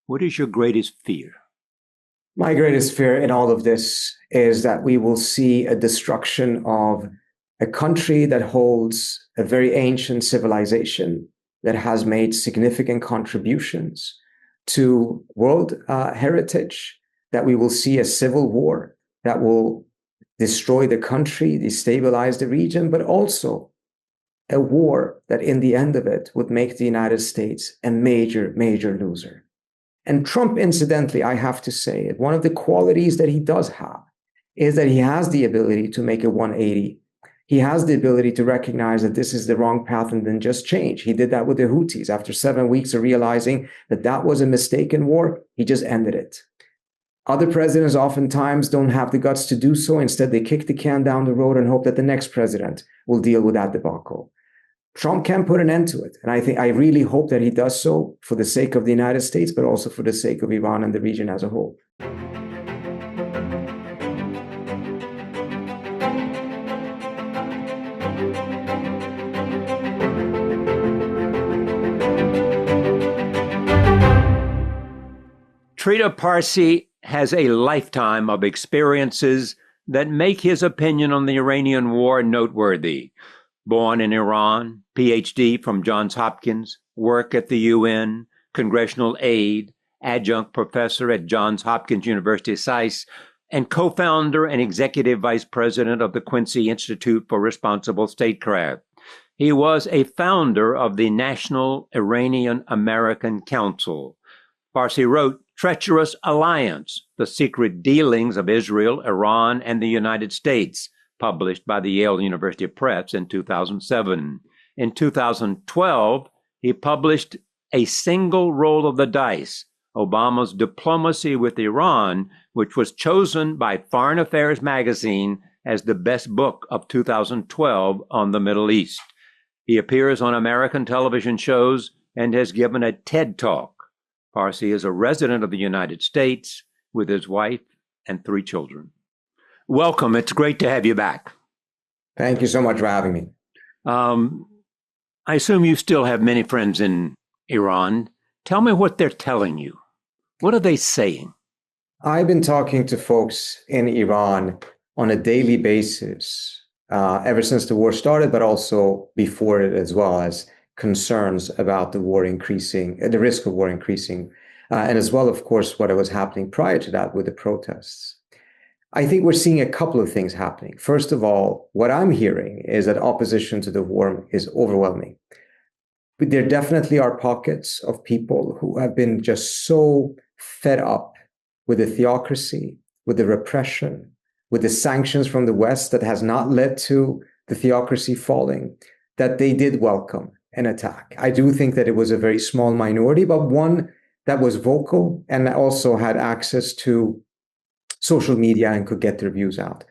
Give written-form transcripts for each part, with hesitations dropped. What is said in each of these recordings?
What is your greatest fear? My greatest fear in all of this is that we will see a destruction of a country that holds a very ancient civilization that has made significant contributions to world heritage, that we will see a civil war that will destroy the country, destabilize the region, but also a war that in the end of it would make the United States a major, major loser. And Trump, incidentally, I have to say, one of the qualities that he does have is that he has the ability to make a 180. He has the ability to recognize that this is the wrong path and then just change. He did that with the Houthis. After 7 weeks of realizing that that was a mistaken war, he just ended it. Other presidents oftentimes don't have the guts to do so. Instead, they kick the can down the road and hope that the next president will deal with that debacle. Trump can put an end to it. And I really hope that he does so for the sake of the United States, but also for the sake of Iran and the region as a whole. Trita Parsi has a lifetime of experiences that make his opinion on the Iranian war noteworthy. Born in Iran, PhD from Johns Hopkins, work at the UN, congressional aide, adjunct professor at Johns Hopkins University SAIS, and co-founder and executive vice president of the Quincy Institute for Responsible Statecraft. He was a founder of the National Iranian American Council. Parsi wrote Treacherous Alliance, The Secret Dealings of Israel, Iran, and the United States, published by the Yale University Press in 2007. In 2012, he published A Single Roll of the Dice, Obama's Diplomacy with Iran, which was chosen by Foreign Affairs magazine as the best book of 2012 on the Middle East. He appears on American television shows and has given a TED Talk. Parsi is a resident of the United States with his wife and 3 children. Welcome. It's great to have you back. Thank you so much for having me. I assume you still have many friends in Iran. Tell me what they're telling you. What are they saying? I've been talking to folks in Iran on a daily basis ever since the war started, but also before it, as well as concerns about the war increasing, the risk of war increasing, and as well, of course, what was happening prior to that with the protests. I think we're seeing a couple of things happening. First of all, what I'm hearing is that opposition to the war is overwhelming. But there definitely are pockets of people who have been just so fed up with the theocracy, with the repression, with the sanctions from the West that has not led to the theocracy falling, that they did welcome an attack. I do think that it was a very small minority, but one that was vocal and also had access to social media and could get their views out.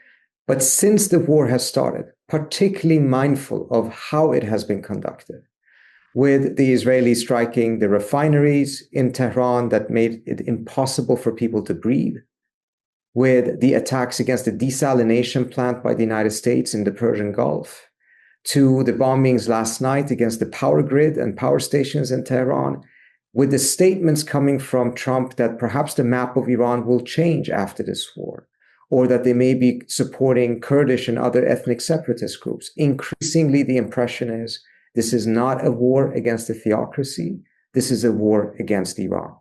But since the war has started, particularly mindful of how it has been conducted, with the Israelis striking the refineries in Tehran that made it impossible for people to breathe, with the attacks against the desalination plant by the United States in the Persian Gulf, to the bombings last night against the power grid and power stations in Tehran, with the statements coming from Trump that perhaps the map of Iran will change after this war, or that they may be supporting Kurdish and other ethnic separatist groups. Increasingly, the impression is this is not a war against the theocracy, this is a war against Iran.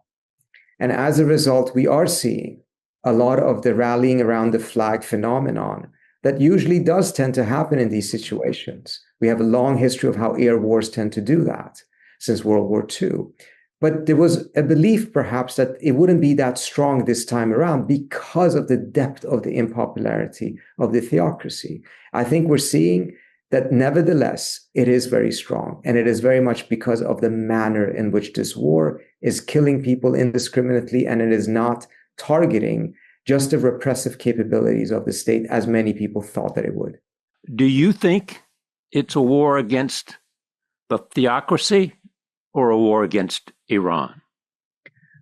And as a result, we are seeing a lot of the rallying around the flag phenomenon that usually does tend to happen in these situations. We have a long history of how air wars tend to do that since World War II. But there was a belief perhaps that it wouldn't be that strong this time around because of the depth of the unpopularity of the theocracy. I think we're seeing that nevertheless, it is very strong. And it is very much because of the manner in which this war is killing people indiscriminately, and it is not targeting just the repressive capabilities of the state as many people thought that it would. Do you think it's a war against the theocracy or a war against Iran?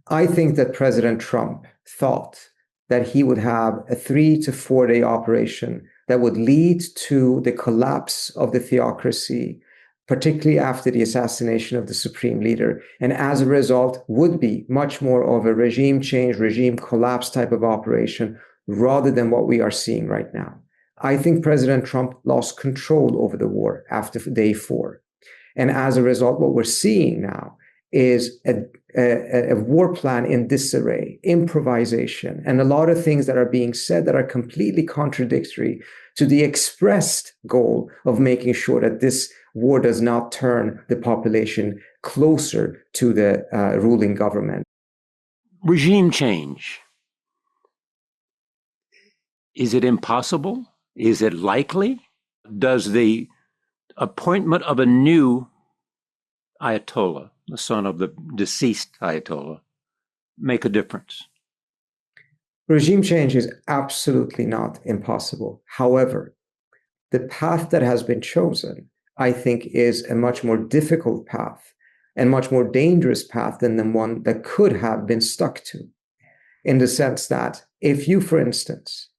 I think that President Trump thought that he would have a 3 to 4 day operation that would lead to the collapse of the theocracy, particularly after the assassination of the supreme leader, and as a result would be much more of a regime change, regime collapse type of operation rather than what we are seeing right now. I think President Trump lost control over the war after day 4. And as a result, what we're seeing now is a war plan in disarray, improvisation, and a lot of things that are being said that are completely contradictory to the expressed goal of making sure that this war does not turn the population closer to the ruling government. Regime change. Is it impossible? Is it likely? Does the appointment of a new Ayatollah, the son of the deceased Ayatollah, make a difference? Regime change is absolutely not impossible. However, the path that has been chosen, I think, is a much more difficult path and much more dangerous path than the one that could have been stuck to. In the sense that if you, for instance,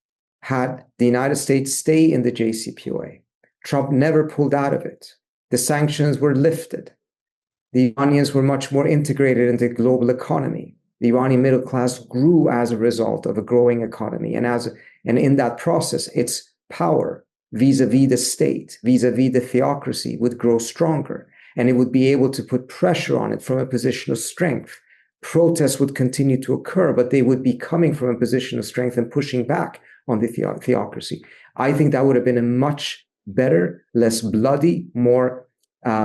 had the United States stay in the JCPOA, Trump never pulled out of it, the sanctions were lifted, the Iranians were much more integrated into the global economy. The Iranian middle class grew as a result of a growing economy. And in that process, its power vis-a-vis the state, vis-a-vis the theocracy would grow stronger. And it would be able to put pressure on it from a position of strength. Protests would continue to occur, but they would be coming from a position of strength and pushing back on the theocracy. I think that would have been a much better, less bloody, more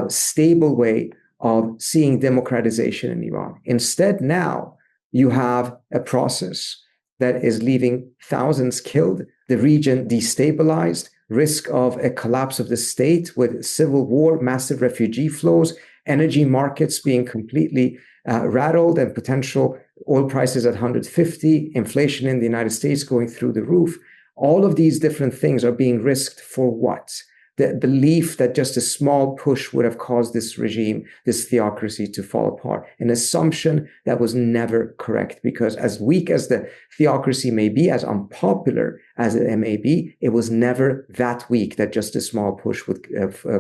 stable way of seeing democratization in Iran. Instead, now you have a process that is leaving thousands killed, the region destabilized, risk of a collapse of the state with civil war, massive refugee flows, energy markets being completely rattled, and potential oil prices at 150, inflation in the United States going through the roof. All of these different things are being risked for what? The belief that just a small push would have caused this regime, this theocracy to fall apart. An assumption that was never correct, because as weak as the theocracy may be, as unpopular as it may be, it was never that weak that just a small push would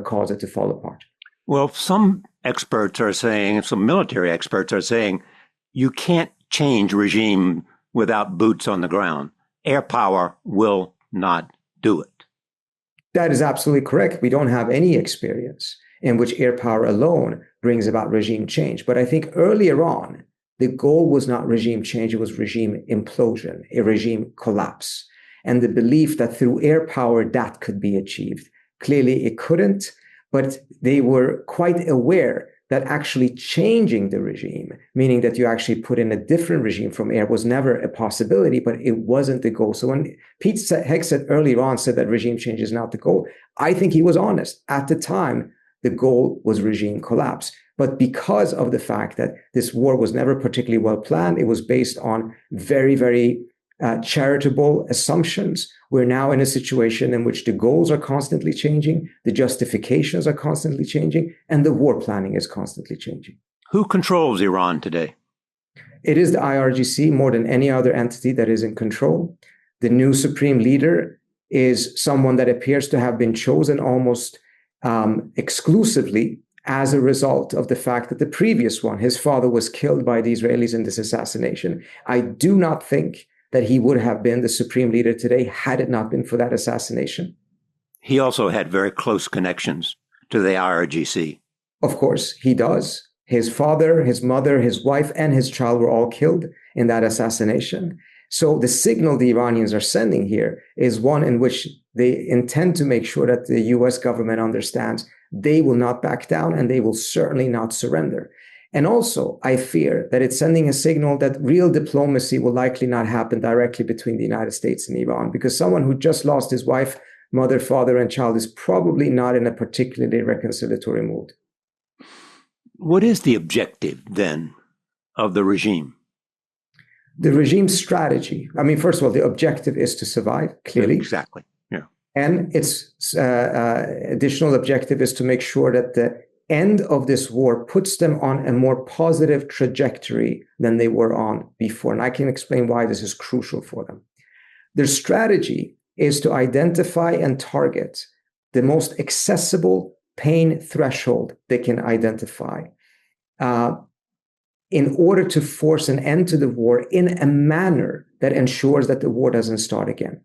cause it to fall apart. Well, some experts are saying, some military experts are saying, you can't change regime without boots on the ground. Air power will not do it. That is absolutely correct. We don't have any experience in which air power alone brings about regime change. But I think earlier on, the goal was not regime change, it was regime implosion, a regime collapse. And the belief that through air power that could be achieved. Clearly it couldn't, but they were quite aware that actually changing the regime, meaning that you actually put in a different regime from air, was never a possibility, but it wasn't the goal. So when Pete Hegseth earlier on said that regime change is not the goal, I think he was honest. At the time, the goal was regime collapse. But because of the fact that this war was never particularly well planned, it was based on very, very charitable assumptions. We're now in a situation in which the goals are constantly changing, the justifications are constantly changing, and the war planning is constantly changing. Who controls Iran today? It is the IRGC more than any other entity that is in control. The new supreme leader is someone that appears to have been chosen almost exclusively as a result of the fact that the previous one, his father, was killed by the Israelis in this assassination. I do not think that he would have been the supreme leader today had it not been for that assassination. He also had very close connections to the IRGC. Of course, he does. His father, his mother, his wife, and his child were all killed in that assassination. So the signal the Iranians are sending here is one in which they intend to make sure that the US government understands they will not back down and they will certainly not surrender. And also, I fear that it's sending a signal that real diplomacy will likely not happen directly between the United States and Iran, because someone who just lost his wife, mother, father, and child is probably not in a particularly reconciliatory mood. What is the objective, then, of the regime? The regime's strategy, I mean, first of all, the objective is to survive, clearly. Exactly, yeah. And its additional objective is to make sure that the end of this war puts them on a more positive trajectory than they were on before. And I can explain why this is crucial for them. Their strategy is to identify and target the most accessible pain threshold they can identify in order to force an end to the war in a manner that ensures that the war doesn't start again.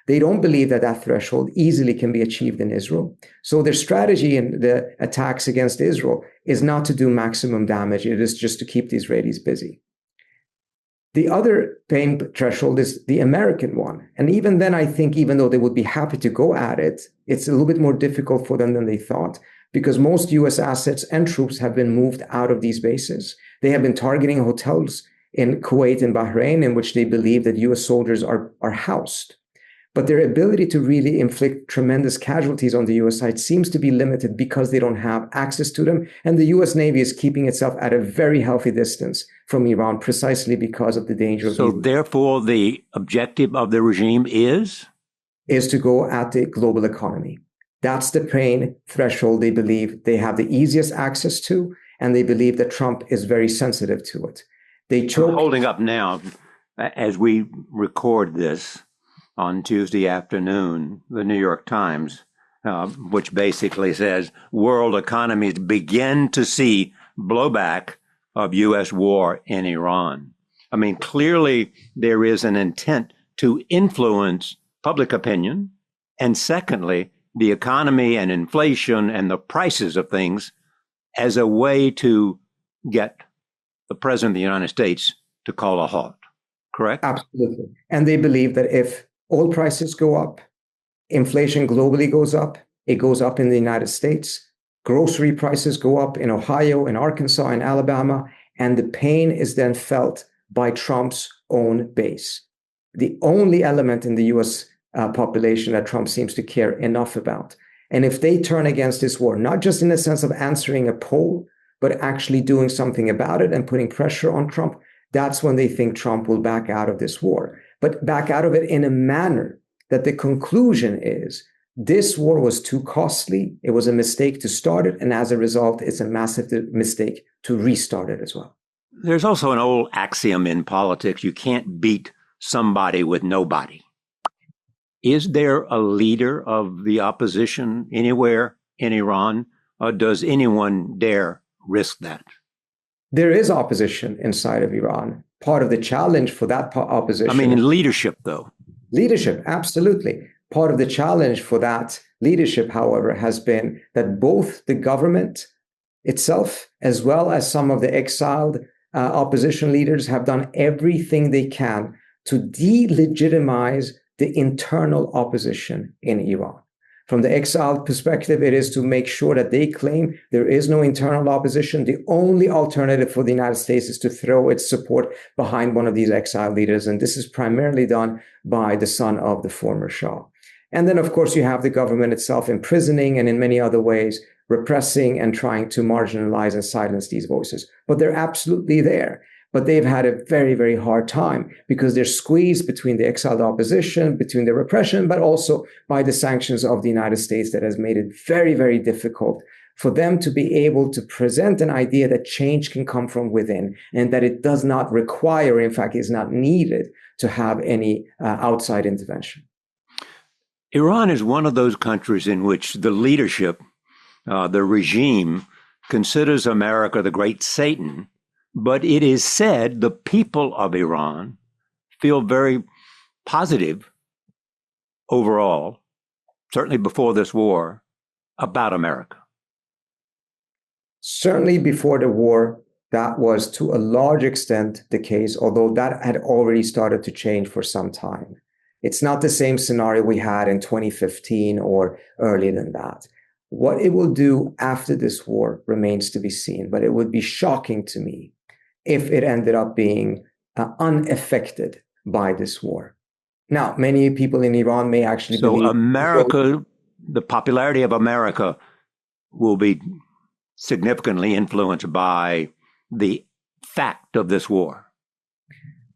They don't believe that that threshold easily can be achieved in Israel. So their strategy in the attacks against Israel is not to do maximum damage. It is just to keep the Israelis busy. The other pain threshold is the American one. And even then, I think, even though they would be happy to go at it, it's a little bit more difficult for them than they thought, because most US assets and troops have been moved out of these bases. They have been targeting hotels in Kuwait and Bahrain in which they believe that US soldiers are housed. But their ability to really inflict tremendous casualties on the US side seems to be limited because they don't have access to them. And the US Navy is keeping itself at a very healthy distance from Iran precisely because of the danger of So therefore, the objective of the regime is to go at the global economy. That's the pain threshold they believe they have the easiest access to, and they believe that Trump is very sensitive to it. They choke. I'm holding up now, as we record this, on Tuesday afternoon, the New York Times, which basically says world economies begin to see blowback of U.S. war in Iran. I mean, clearly there is an intent to influence public opinion. And secondly, the economy and inflation and the prices of things as a way to get the President of the United States to call a halt. Correct? Absolutely. And they believe that if oil prices go up, inflation globally goes up, it goes up in the United States, grocery prices go up in Ohio, in Arkansas, in Alabama, and the pain is then felt by Trump's own base. The only element in the US population that Trump seems to care enough about. And if they turn against this war, not just in the sense of answering a poll, but actually doing something about it and putting pressure on Trump, that's when they think Trump will back out of this war. But back out of it in a manner that the conclusion is this war was too costly. It was a mistake to start it. And as a result, it's a massive mistake to restart it as well. There's also an old axiom in politics: you can't beat somebody with nobody. Is there a leader of the opposition anywhere in Iran, or does anyone dare risk that? There is opposition inside of Iran. Part of the challenge for that opposition. I mean, in leadership, though. Leadership, absolutely. Part of the challenge for that leadership, however, has been that both the government itself, as well as some of the exiled opposition leaders, have done everything they can to delegitimize the internal opposition in Iran. From the exiled perspective, it is to make sure that they claim there is no internal opposition. The only alternative for the United States is to throw its support behind one of these exiled leaders. And this is primarily done by the son of the former Shah. And then, of course, you have the government itself imprisoning and in many other ways repressing and trying to marginalize and silence these voices. But they're absolutely there. But they've had a very, very hard time because they're squeezed between the exiled opposition, between the repression, but also by the sanctions of the United States that has made it very, very difficult for them to be able to present an idea that change can come from within and that it does not require, in fact, is not needed to have any outside intervention. Iran is one of those countries in which the leadership, the regime, considers America the great Satan. But it is said the people of Iran feel very positive overall, certainly before this war, about America. Certainly before the war, that was to a large extent the case, although that had already started to change for some time. It's not the same scenario we had in 2015 or earlier than that. What it will do after this war remains to be seen, but it would be shocking to me if it ended up being unaffected by this war. Now, many people in Iran may actually believe... So America, the popularity of America will be significantly influenced by the fact of this war.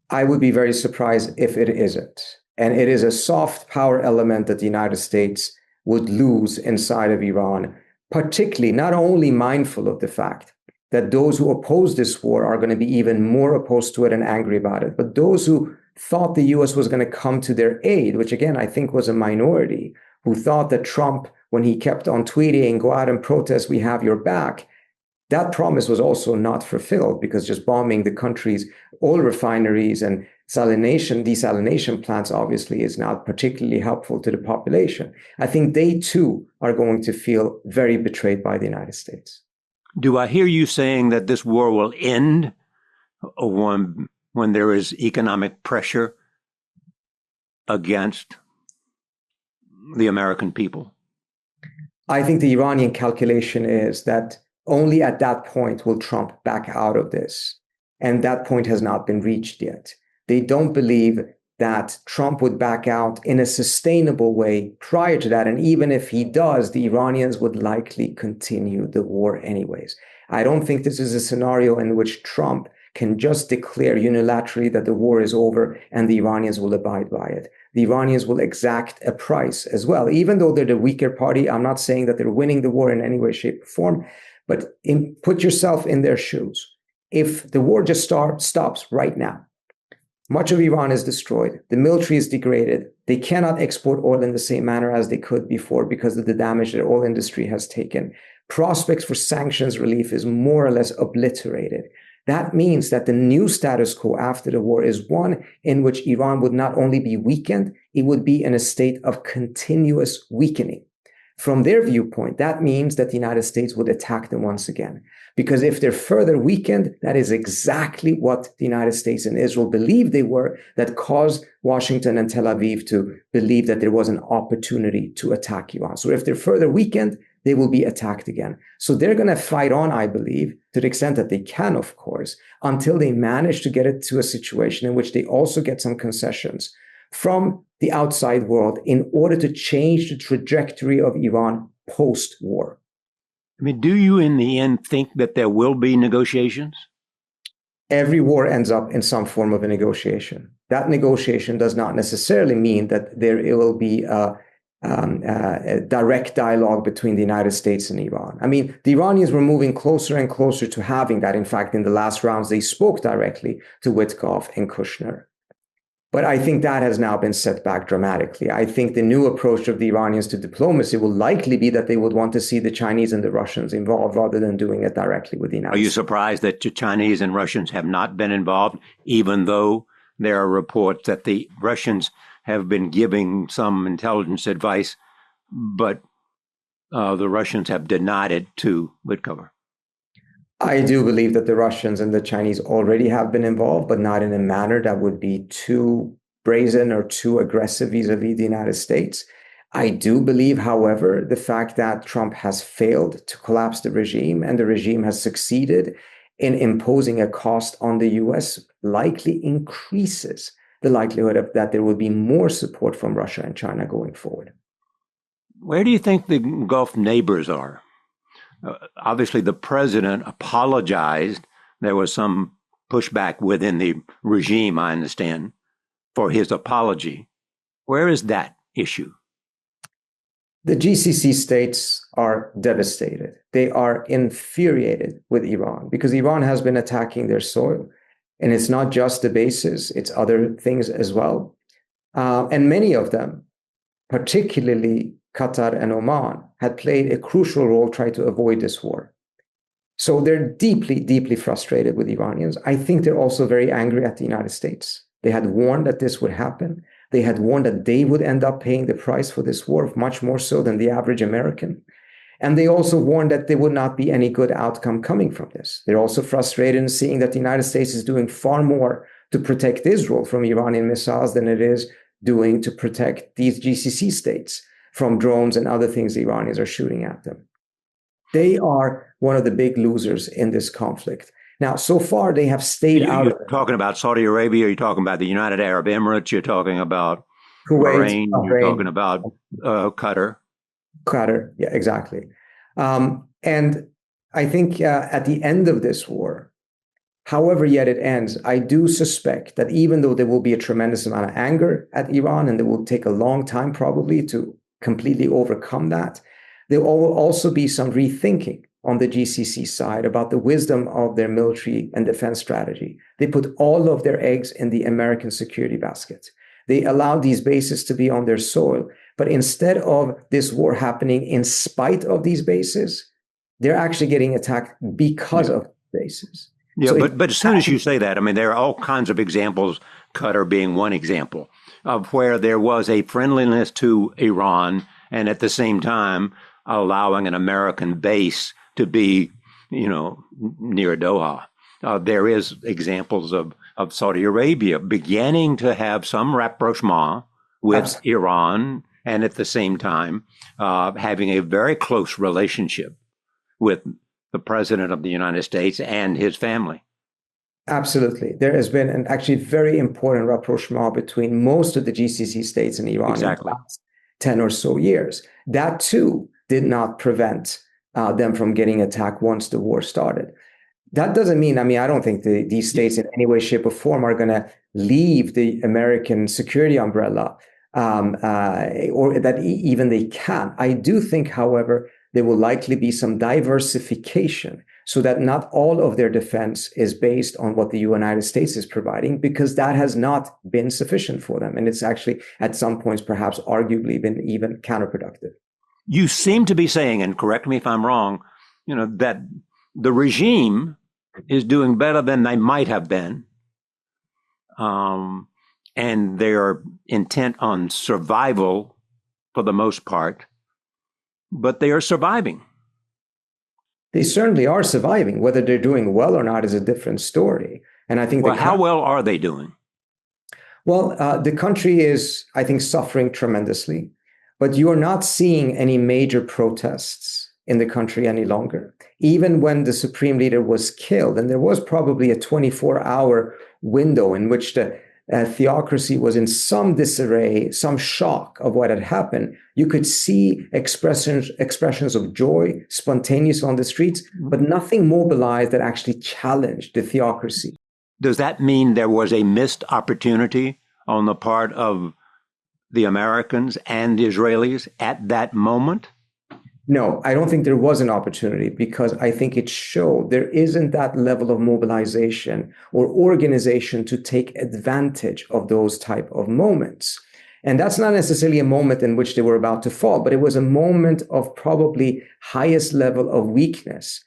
I would be very surprised if it isn't. And it is a soft power element that the United States would lose inside of Iran, particularly not only mindful of the fact that those who oppose this war are going to be even more opposed to it and angry about it. But those who thought the US was going to come to their aid, which again, I think was a minority, who thought that Trump when he kept on tweeting, go out and protest, we have your back, that promise was also not fulfilled, because just bombing the country's oil refineries and desalination plants obviously is not particularly helpful to the population. I think they too are going to feel very betrayed by the United States. Do I hear you saying that this war will end when there is economic pressure against the American people? I think the Iranian calculation is that only at that point will Trump back out of this. And that point has not been reached yet. They don't believe that Trump would back out in a sustainable way prior to that. And even if he does, the Iranians would likely continue the war anyways. I don't think this is a scenario in which Trump can just declare unilaterally that the war is over and the Iranians will abide by it. The Iranians will exact a price as well. Even though they're the weaker party, I'm not saying that they're winning the war in any way, shape, or form, but put yourself in their shoes. If the war just stops right now, much of Iran is destroyed. The military is degraded. They cannot export oil in the same manner as they could before because of the damage that oil industry has taken. Prospects for sanctions relief is more or less obliterated. That means that the new status quo after the war is one in which Iran would not only be weakened, it would be in a state of continuous weakening. From their viewpoint, that means that the United States would attack them once again. Because if they're further weakened, that is exactly what the United States and Israel believed they were, that caused Washington and Tel Aviv to believe that there was an opportunity to attack Iran. So if they're further weakened, they will be attacked again. So they're going to fight on, I believe, to the extent that they can, of course, until they manage to get it to a situation in which they also get some concessions from the outside world in order to change the trajectory of Iran post-war. I mean, do you in the end think that there will be negotiations? Every war ends up in some form of a negotiation. That negotiation does not necessarily mean that there will be a direct dialogue between the United States and Iran. I mean, the Iranians were moving closer and closer to having that. In fact, in the last rounds, they spoke directly to Witkoff and Kushner. But I think that has now been set back dramatically. I think the new approach of the Iranians to diplomacy will likely be that they would want to see the Chinese and the Russians involved rather than doing it directly with the United States. Are you surprised that the Chinese and Russians have not been involved, even though there are reports that the Russians have been giving some intelligence advice, but the Russians have denied it to Witkoff? I do believe that the Russians and the Chinese already have been involved, but not in a manner that would be too brazen or too aggressive vis-a-vis the United States. I do believe, however, the fact that Trump has failed to collapse the regime and the regime has succeeded in imposing a cost on the US likely increases the likelihood of that there will be more support from Russia and China going forward. Where do you think the Gulf neighbors are? Obviously, the president apologized. There was some pushback within the regime, I understand, for his apology. Where is that issue? The GCC states are devastated. They are infuriated with Iran because Iran has been attacking their soil. And it's not just the bases, it's other things as well. And many of them, particularly Qatar and Oman, had played a crucial role trying to avoid this war. So they're deeply, deeply frustrated with Iranians. I think they're also very angry at the United States. They had warned that this would happen. They had warned that they would end up paying the price for this war, much more so than the average American. And they also warned that there would not be any good outcome coming from this. They're also frustrated in seeing that the United States is doing far more to protect Israel from Iranian missiles than it is doing to protect these GCC states from drones and other things the Iranians are shooting at them. They are one of the big losers in this conflict. Now, so far, they have stayed out of it. You're talking about Saudi Arabia, you're talking about the United Arab Emirates, you're talking about Kuwait, Bahrain, you're talking about Qatar. Qatar, yeah, exactly. And I think at the end of this war, however yet it ends, I do suspect that even though there will be a tremendous amount of anger at Iran, and it will take a long time probably to completely overcome that, there will also be some rethinking on the GCC side about the wisdom of their military and defense strategy. They put all of their eggs in the American security basket. They allowed these bases to be on their soil, But instead of this war happening in spite of these bases, they're actually getting attacked because of bases. Yeah, so but as soon as you say that, I mean, there are all kinds of examples, Qatar being one example, of where there was a friendliness to Iran and at the same time allowing an American base to be, near Doha. There is examples of Saudi Arabia beginning to have some rapprochement with Iran and at the same time having a very close relationship with the President of the United States and his family. Absolutely. There has been an actually very important rapprochement between most of the GCC states and Iran in the last 10 or so years. That too did not prevent them from getting attacked once the war started. That doesn't mean, I don't think these states in any way, shape, or form are going to leave the American security umbrella, or that even they can. I do think, however, there will likely be some diversification so that not all of their defense is based on what the United States is providing, because that has not been sufficient for them. And it's actually, at some points, perhaps arguably been even counterproductive. You seem to be saying, and correct me if I'm wrong, that the regime is doing better than they might have been. And they are intent on survival for the most part, but they are surviving. They certainly are surviving. Whether they're doing well or not is a different story. And I think how well are they doing? Well, the country is, I think, suffering tremendously, but you are not seeing any major protests in the country any longer. Even when the supreme leader was killed, and there was probably a 24-hour window in which the theocracy was in some disarray, some shock of what had happened, you could see expressions of joy, spontaneous on the streets, but nothing mobilized that actually challenged the theocracy. Does that mean there was a missed opportunity on the part of the Americans and the Israelis at that moment? No, I don't think there was an opportunity, because I think it showed there isn't that level of mobilization or organization to take advantage of those type of moments. And that's not necessarily a moment in which they were about to fall, but it was a moment of probably highest level of weakness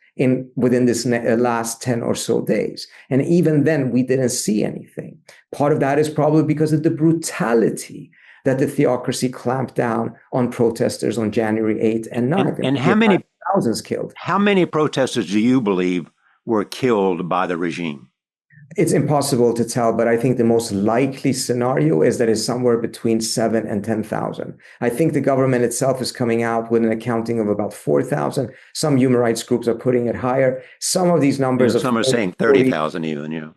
within this last 10 or so days. And even then, we didn't see anything. Part of that is probably because of the brutality that the theocracy clamped down on protesters on January 8th and 9th. And how many thousands killed? How many protesters do you believe were killed by the regime? It's impossible to tell, but I think the most likely scenario is that it's somewhere between 7,000 and 10,000. I think the government itself is coming out with an accounting of about 4,000. Some human rights groups are putting it higher. Some of these numbers, some are saying 30,000 even,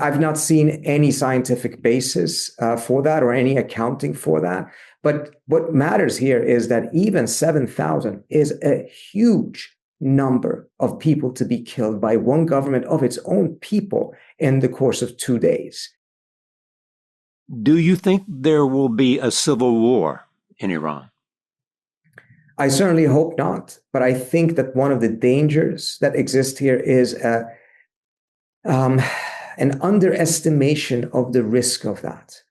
I've not seen any scientific basis for that or any accounting for that. But what matters here is that even 7,000 is a huge number of people to be killed by one government of its own people in the course of 2 days. Do you think there will be a civil war in Iran? I certainly hope not. But I think that one of the dangers that exist here is an underestimation of the risk of that.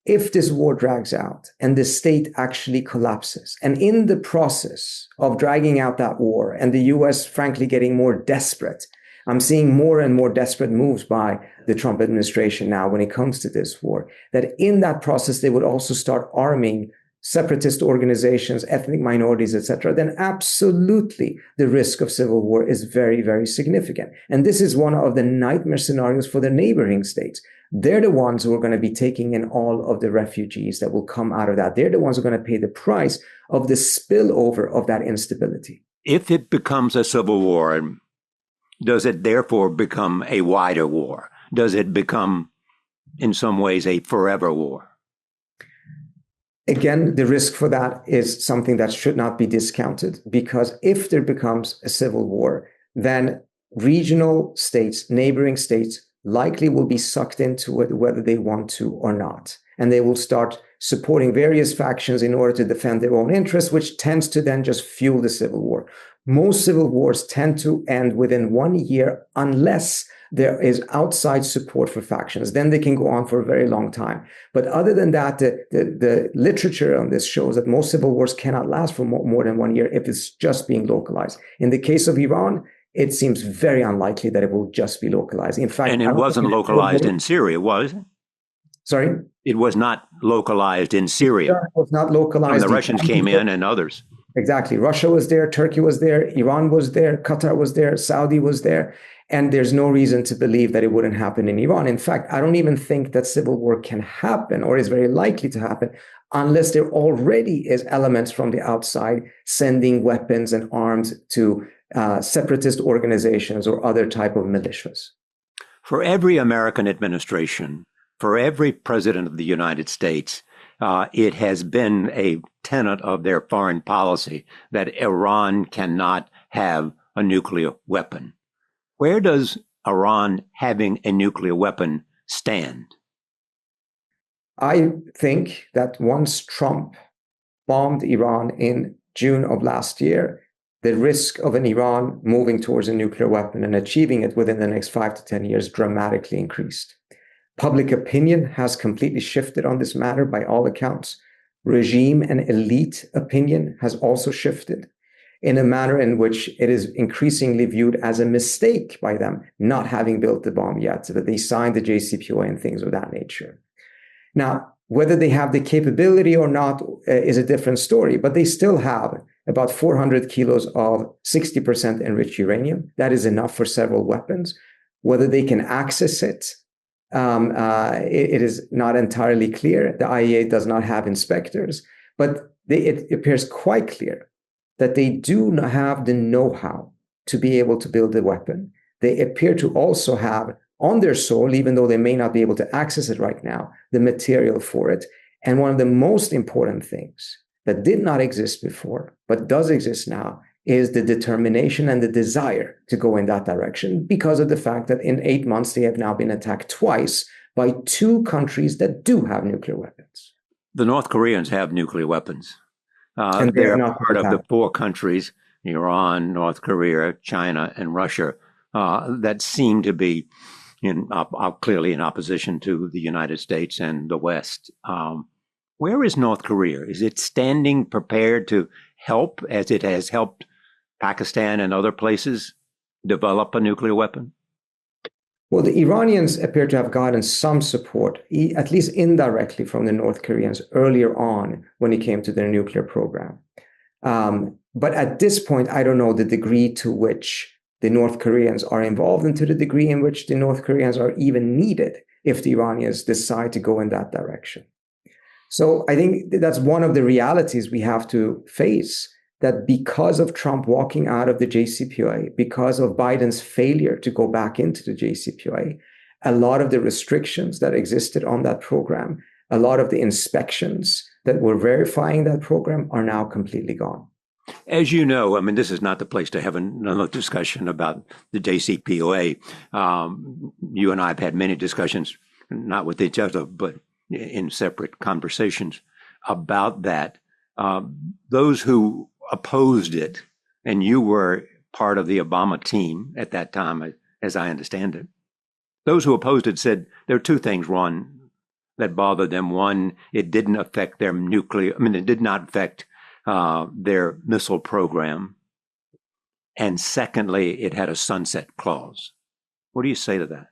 If this war drags out and the state actually collapses, and in the process of dragging out that war and the US frankly getting more desperate, I'm seeing more and more desperate moves by the Trump administration now when it comes to this war, that in that process they would also start arming separatist organizations, ethnic minorities, etc., then absolutely the risk of civil war is very, very significant. And this is one of the nightmare scenarios for the neighboring states. They're the ones who are going to be taking in all of the refugees that will come out of that. They're the ones who are going to pay the price of the spillover of that instability. If it becomes a civil war, does it therefore become a wider war? Does it become, in some ways, a forever war? Again, the risk for that is something that should not be discounted, because if there becomes a civil war, then regional states, neighboring states, likely will be sucked into it whether they want to or not. And they will start supporting various factions in order to defend their own interests, which tends to then just fuel the civil war. Most civil wars tend to end within 1 year unless there is outside support for factions, then they can go on for a very long time. But other than that, the literature on this shows that most civil wars cannot last for more than 1 year if it's just being localized. In the case of Iran, it seems very unlikely that it will just be localized. In fact, and it wasn't localized in Syria, was it? Sorry? It was not localized in Syria. It was not localized. When the Russians came in and others. Exactly. Russia was there, Turkey was there, Iran was there, Qatar was there, Saudi was there. And there's no reason to believe that it wouldn't happen in Iran. In fact, I don't even think that civil war can happen or is very likely to happen unless there already is elements from the outside sending weapons and arms to separatist organizations or other type of militias. For every American administration, for every president of the United States, it has been a tenet of their foreign policy that Iran cannot have a nuclear weapon. Where does Iran having a nuclear weapon stand? I think that once Trump bombed Iran in June of last year, the risk of an Iran moving towards a nuclear weapon and achieving it within the next 5 to 10 years dramatically increased. Public opinion has completely shifted on this matter by all accounts. Regime and elite opinion has also shifted in a manner in which it is increasingly viewed as a mistake by them not having built the bomb yet, so that they signed the JCPOA and things of that nature. Now, whether they have the capability or not is a different story, but they still have about 400 kilos of 60% enriched uranium. That is enough for several weapons. Whether they can access it, it is not entirely clear. The IAEA does not have inspectors, but it appears quite clear that they do not have the know-how to be able to build a weapon. They appear to also have on their soil, even though they may not be able to access it right now, the material for it. And one of the most important things that did not exist before, but does exist now, is the determination and the desire to go in that direction because of the fact that in 8 months, they have now been attacked twice by 2 countries that do have nuclear weapons. The North Koreans have nuclear weapons. And they're part of the 4 countries, Iran, North Korea, China, and Russia, that seem to be clearly in opposition to the United States and the West. Where is North Korea? Is it standing prepared to help as it has helped Pakistan and other places develop a nuclear weapon? Well, the Iranians appear to have gotten some support, at least indirectly, from the North Koreans earlier on when it came to their nuclear program. But at this point, I don't know the degree to which the North Koreans are involved and to the degree in which the North Koreans are even needed if the Iranians decide to go in that direction. So I think that's one of the realities we have to face, that because of Trump walking out of the JCPOA, because of Biden's failure to go back into the JCPOA, a lot of the restrictions that existed on that program, a lot of the inspections that were verifying that program are now completely gone. As you know, I mean, this is not the place to have another discussion about the JCPOA. You and I have had many discussions, not with each other, but in separate conversations about that. Those who opposed it, and you were part of the Obama team at that time, as I understand it, those who opposed it said there are 2 things, Ron, that bothered them. One, it didn't affect their it did not affect their missile program. And secondly, it had a sunset clause. What do you say to that?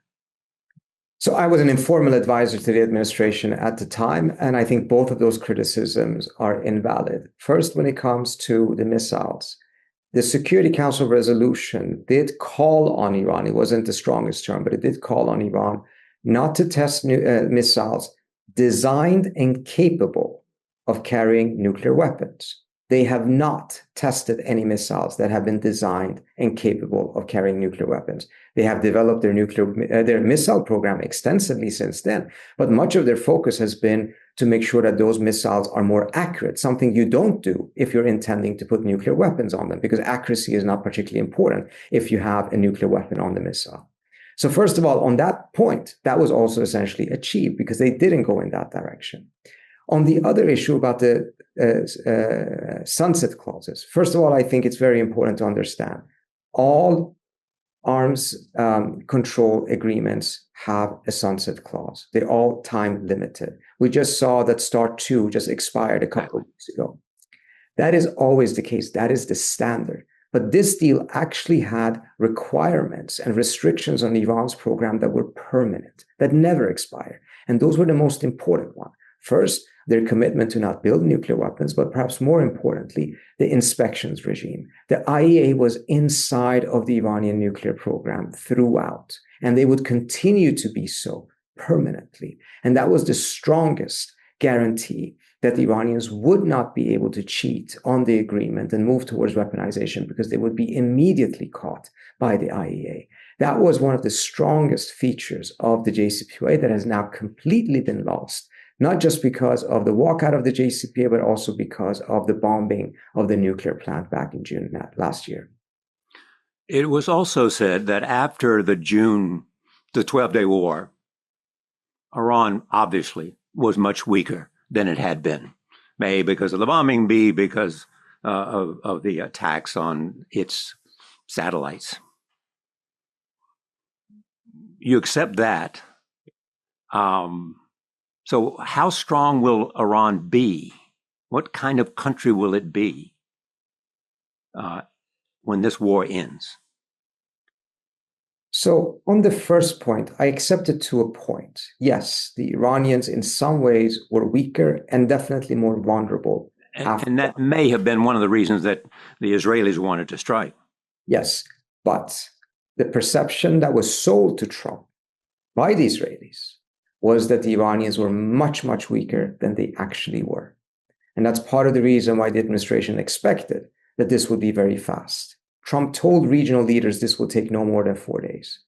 So I was an informal advisor to the administration at the time, and I think both of those criticisms are invalid. First, when it comes to the missiles, the Security Council resolution did call on Iran. It wasn't the strongest term, but it did call on Iran not to test missiles designed and capable of carrying nuclear weapons. They have not tested any missiles that have been designed and capable of carrying nuclear weapons. They have developed their missile program extensively since then, but much of their focus has been to make sure that those missiles are more accurate, something you don't do if you're intending to put nuclear weapons on them, because accuracy is not particularly important if you have a nuclear weapon on the missile. So first of all, on that point, that was also essentially achieved because they didn't go in that direction. On the other issue about the sunset clauses, first of all, I think it's very important to understand all arms control agreements have a sunset clause. They're all time limited. We just saw that START 2 just expired a couple of weeks ago. That is always the case. That is the standard. But this deal actually had requirements and restrictions on Iran's program that were permanent, that never expire. And those were the most important ones. First, their commitment to not build nuclear weapons, but perhaps more importantly, the inspections regime. The IAEA was inside of the Iranian nuclear program throughout, and they would continue to be so permanently. And that was the strongest guarantee that the Iranians would not be able to cheat on the agreement and move towards weaponization because they would be immediately caught by the IAEA. That was one of the strongest features of the JCPOA that has now completely been lost, not just because of the walkout of the JCPOA, but also because of the bombing of the nuclear plant back in June last year. It was also said that after the 12-day war, Iran obviously was much weaker than it had been. A, because of the bombing, B, because of the attacks on its satellites. You accept that. So how strong will Iran be? What kind of country will it be when this war ends? So on the first point, I accept it to a point. Yes, the Iranians in some ways were weaker and definitely more vulnerable. And that may have been one of the reasons that the Israelis wanted to strike. Yes, but the perception that was sold to Trump by the Israelis was that the Iranians were much, much weaker than they actually were. And that's part of the reason why the administration expected that this would be very fast. Trump told regional leaders this will take no more than 4 days.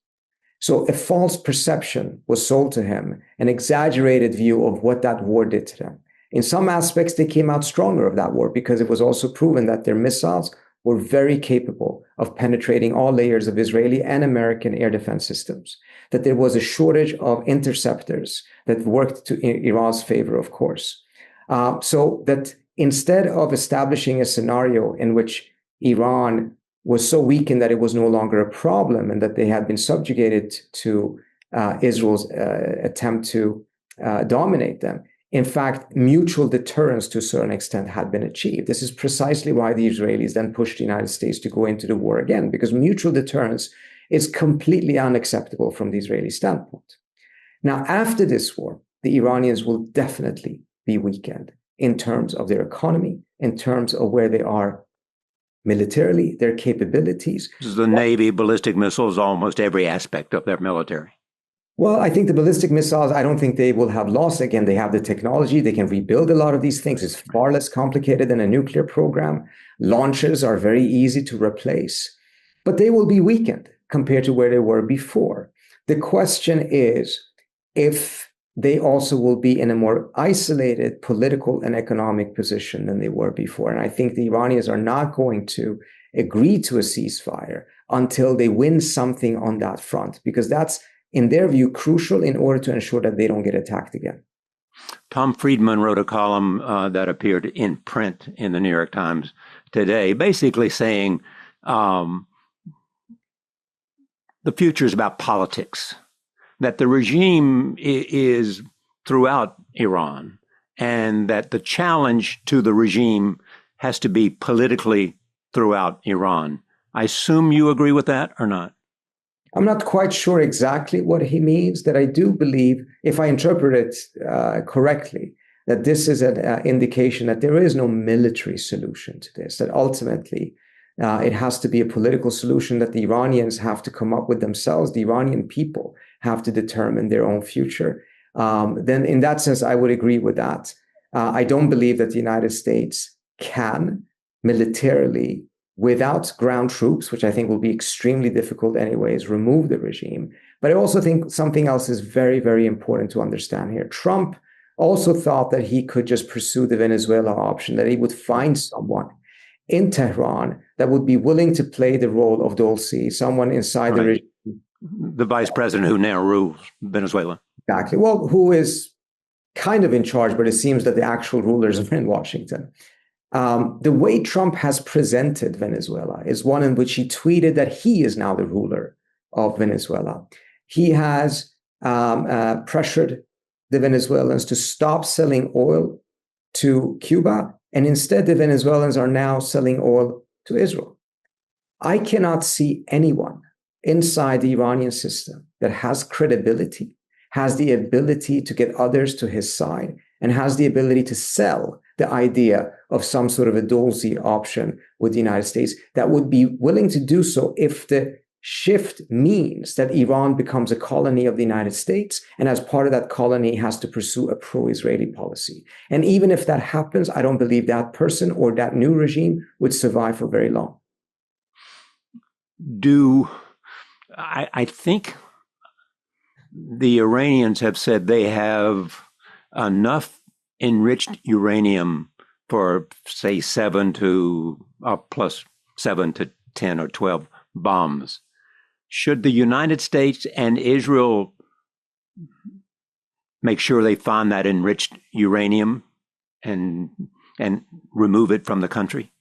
So a false perception was sold to him, an exaggerated view of what that war did to them. In some aspects, they came out stronger of that war because it was also proven that their missiles were very capable of penetrating all layers of Israeli and American air defense systems, that there was a shortage of interceptors that worked to Iran's favor, of course. So that instead of establishing a scenario in which Iran was so weakened that it was no longer a problem and that they had been subjugated to Israel's attempt to dominate them, in fact, mutual deterrence to a certain extent had been achieved. This is precisely why the Israelis then pushed the United States to go into the war again, because mutual deterrence is completely unacceptable from the Israeli standpoint. Now, after this war, the Iranians will definitely be weakened in terms of their economy, in terms of where they are militarily, their capabilities. The Navy, ballistic missiles, almost every aspect of their military. Well, I think the ballistic missiles, I don't think they will have lost. Again, they have the technology. They can rebuild a lot of these things. It's far less complicated than a nuclear program. Launches are very easy to replace, but they will be weakened compared to where they were before. The question is if they also will be in a more isolated political and economic position than they were before. And I think the Iranians are not going to agree to a ceasefire until they win something on that front, because that's, in their view, crucial in order to ensure that they don't get attacked again. Tom Friedman wrote a column that appeared in print in the New York Times today, basically saying the future is about politics, that the regime is throughout Iran, and that the challenge to the regime has to be politically throughout Iran. I assume you agree with that or not? I'm not quite sure exactly what he means. That I do believe, if I interpret it correctly, that this is an indication that there is no military solution to this, that ultimately it has to be a political solution that the Iranians have to come up with themselves. The Iranian people have to determine their own future. Then in that sense, I would agree with that. I don't believe that the United States can militarily, without ground troops, which I think will be extremely difficult anyways, remove the regime. But I also think something else is very, very important to understand here. Trump also thought that he could just pursue the Venezuela option, that he would find someone in Tehran that would be willing to play the role of Dulce, someone inside the regime. The vice president who now rules Venezuela. Exactly. Well, who is kind of in charge, but it seems that the actual rulers are in Washington. The way Trump has presented Venezuela is one in which he tweeted that he is now the ruler of Venezuela. He has pressured the Venezuelans to stop selling oil to Cuba, and instead the Venezuelans are now selling oil to Israel. I cannot see anyone inside the Iranian system that has credibility, has the ability to get others to his side, and has the ability to sell the idea of some sort of a dual-seat option with the United States that would be willing to do so if the shift means that Iran becomes a colony of the United States, and as part of that colony has to pursue a pro-Israeli policy. And even if that happens, I don't believe that person or that new regime would survive for very long. I think the Iranians have said they have enough enriched uranium for, say, 7 to plus 7 to 10 or 12 bombs. Should the United States and Israel make sure they find that enriched uranium and remove it from the country?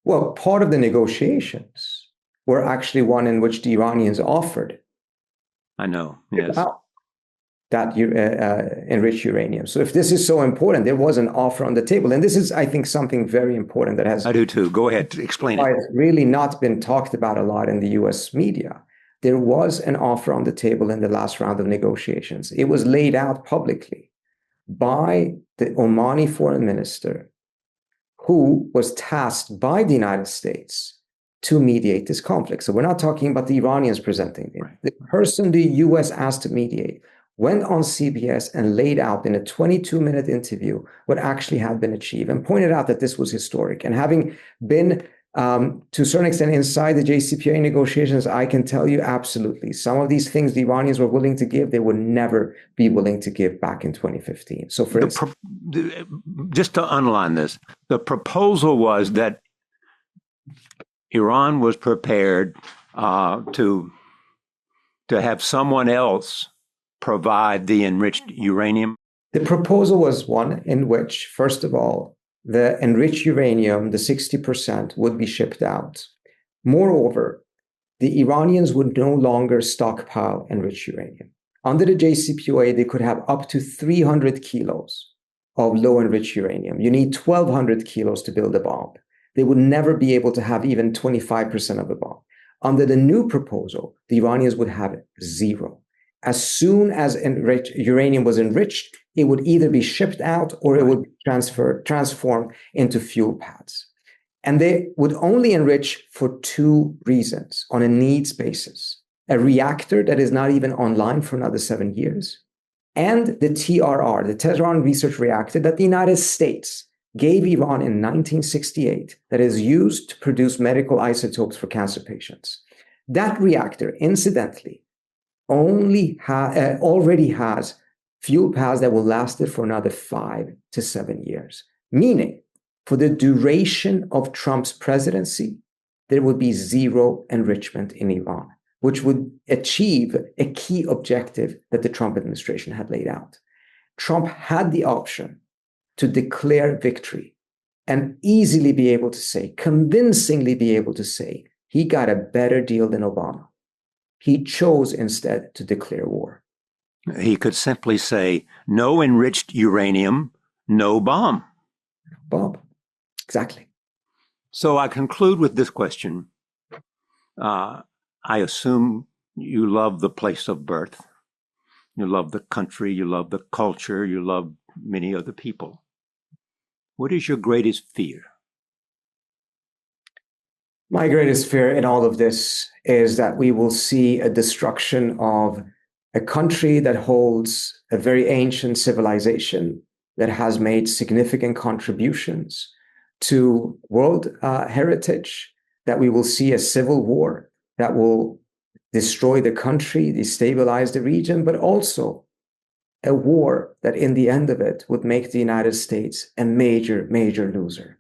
Well, part of the negotiations were actually one in which the Iranians offered. I know, yes. That enriched uranium. So if this is so important, there was an offer on the table. And this is, I think, something very important that has... I do too. Go ahead, explain it. Really not been talked about a lot in the US media. There was an offer on the table in the last round of negotiations. It was laid out publicly by the Omani foreign minister, who was tasked by the United States to mediate this conflict. So we're not talking about the Iranians presenting it. The person the US asked to mediate went on CBS and laid out in a 22-minute interview what actually had been achieved and pointed out that this was historic. And having been, to a certain extent, inside the JCPOA negotiations, I can tell you absolutely, some of these things the Iranians were willing to give, they would never be willing to give back in 2015. So for instance, just to underline this, the proposal was that Iran was prepared to have someone else provide the enriched uranium? The proposal was one in which, first of all, the enriched uranium, the 60%, would be shipped out. Moreover, the Iranians would no longer stockpile enriched uranium. Under the JCPOA, they could have up to 300 kilos of low enriched uranium. You need 1,200 kilos to build a bomb. They would never be able to have even 25% of the bomb. Under the new proposal, the Iranians would have zero. As soon as uranium was enriched, it would either be shipped out or it would be transformed into fuel pads. And they would only enrich for two reasons on a needs basis: a reactor that is not even online for another 7 years, and the TRR, the Tehran Research Reactor, that the United States gave Iran in 1968 that is used to produce medical isotopes for cancer patients. That reactor, incidentally, already has fuel pads that will last it for another 5 to 7 years. Meaning, for the duration of Trump's presidency, there would be zero enrichment in Iran, which would achieve a key objective that the Trump administration had laid out. Trump had the option to declare victory and easily be able to say, convincingly be able to say, he got a better deal than Obama. He chose instead to declare war. He could simply say, no enriched uranium, no bomb. Bomb. Exactly. So I conclude with this question. I assume you love the place of birth. You love the country, you love the culture, you love many other people. What is your greatest fear? My greatest fear in all of this is that we will see a destruction of a country that holds a very ancient civilization that has made significant contributions to world heritage, that we will see a civil war that will destroy the country, destabilize the region, but also a war that in the end of it would make the United States a major, major loser.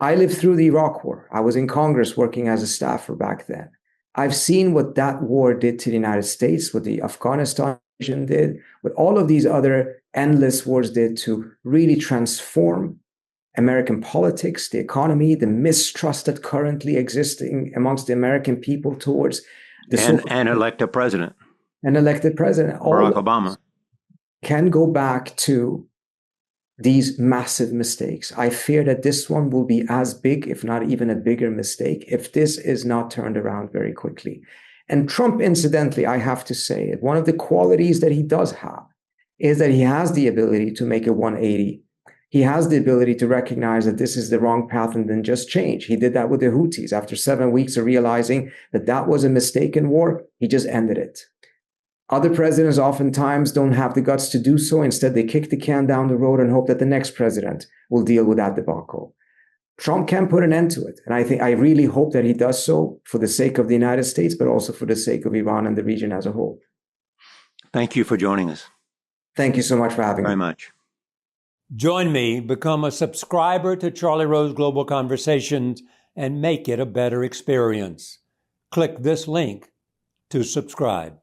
I lived through the Iraq War. I was in Congress working as a staffer back then. I've seen what that war did to the United States, what the Afghanistan invasion did, what all of these other endless wars did to really transform American politics, the economy, the mistrust that currently existing amongst the American people towards And elect a president. And elected president. Barack Obama. Can go back to these massive mistakes. I fear that this one will be as big, if not even a bigger mistake, if this is not turned around very quickly. And Trump, incidentally, I have to say, one of the qualities that he does have is that he has the ability to make a 180. He has the ability to recognize that this is the wrong path and then just change. He did that with the Houthis. After 7 weeks of realizing that that was a mistaken war, he just ended it. Other presidents oftentimes don't have the guts to do so. Instead, they kick the can down the road and hope that the next president will deal with that debacle. Trump can put an end to it. And I really hope that he does so for the sake of the United States, but also for the sake of Iran and the region as a whole. Thank you for joining us. Thank you so much for having me. Very much. Join me, become a subscriber to Charlie Rose Global Conversations, and make it a better experience. Click this link to subscribe.